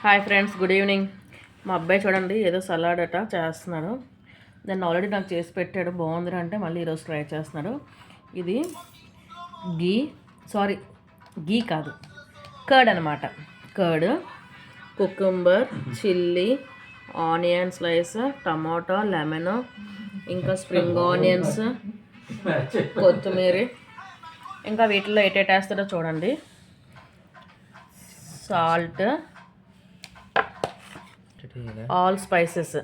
Hi friends, good evening. మా అబ్బాయి చూడండి ఏదో సలాడ్ అట చేస్తున్నాడు. దాన్ని ఆల్రెడీ నాకు చేసి పెట్టాడు, బాగుంది అంటే మళ్ళీ ఈరోజు ట్రై చేస్తున్నాడు. ఇది గీ కాదు, కర్డ్ అనమాట. Curd, cucumber, chilli, onion slice, tomato, lemon, ఇంకా స్ప్రింగ్ ఆనియన్స్, కొత్తిమీర, ఇంకా వీటిలో ఏటేటేస్తాడో చూడండి. సాల్ట్, ఆల్ స్పైసెస్,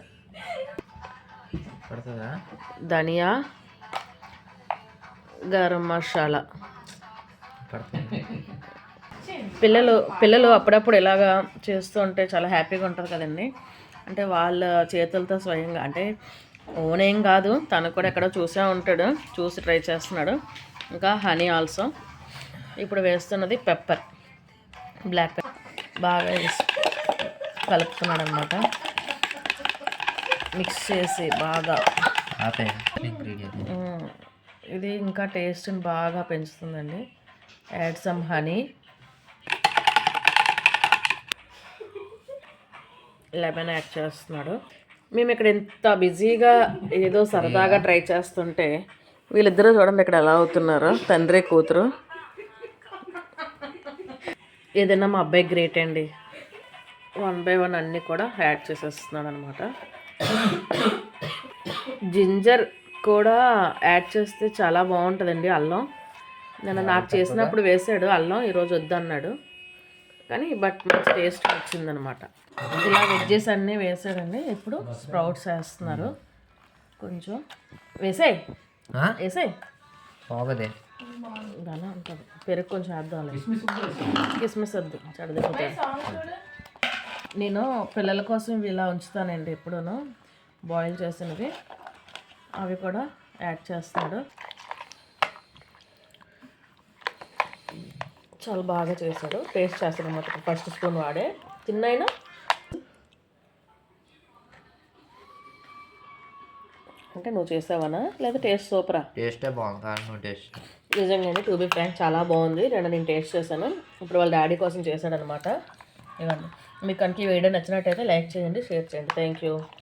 ధనియా, గరం మసాలా. పిల్లలు అప్పుడప్పుడు ఇలాగా చేస్తూ ఉంటే చాలా హ్యాపీగా ఉంటారు కదండి. అంటే వాళ్ళ చేతులతో స్వయంగా, అంటే ఓన్ ఏం కాదు, తను కూడా ఎక్కడో చూసే ఉంటాడు, చూసి ట్రై చేస్తున్నాడు. ఇంకా హనీ ఆల్సో. ఇప్పుడు వేస్తున్నది పెప్పర్, బ్లాక్ పెప్పర్. బాగా కలుపుతున్నాడు అనమాట. మిక్స్ చేసి బాగా, ఇది ఇంకా టేస్ట్ని బాగా పెంచుతుందండి. Add some honey, lemon add చేస్తున్నాడు. మేము ఇక్కడ ఎంత బిజీగా ఏదో సరదాగా ట్రై చేస్తుంటే వీళ్ళిద్దరూ చూడండి ఇక్కడ ఎలా అవుతున్నారో, తండ్రి కూతురు. ఏదైనా మా అబ్బాయి గ్రేట్ అండి. 1 by 1 అన్నీ కూడా యాడ్ చేసేస్తున్నాడు అనమాట. జింజర్ కూడా యాడ్ చేస్తే చాలా బాగుంటుందండి. అల్లం నాకు చేసినప్పుడు వేసాడు అల్లం, ఈరోజు వద్దన్నాడు కానీ మంచి టేస్ట్ వచ్చిందనమాట. ఇలా వెజ్జెస్ అన్నీ వేసాడండి. ఇప్పుడు స్ప్రౌట్స్ వేస్తున్నారు. కొంచెం వేసాయి బాగుంది, అలా ఉంటుంది. పెరుగు కొంచెం వేద్దాం, కిస్మిస్ వద్దు, చెడదిపోతాయి. నేను పిల్లల కోసం ఇలా ఉంచుతానండి ఎప్పుడూను, బాయిల్ చేసినవి. అవి కూడా యాడ్ చేస్తున్నాడు. చాలా బాగా చేశాడు, టేస్ట్ చేస్తాడు అన్నమాట. ఫస్ట్ స్పూన్ వాడే తిన్నైనా. అంటే నువ్వు చేసావనా లేదా టేస్ట్ సూపరా? టేస్టే బాగుంది. నిజంగానే టు బి ఫ్రాంక్ చాలా బాగుంది. నేను టేస్ట్ చేశాను. ఇప్పుడు వాళ్ళ డాడీ కోసం చేశాడనమాట. ఇవన్నీ మీకు కనుక ఈ వీడియో నచ్చినట్టయితే లైక్ చేయండి, షేర్ చేయండి. Thank you.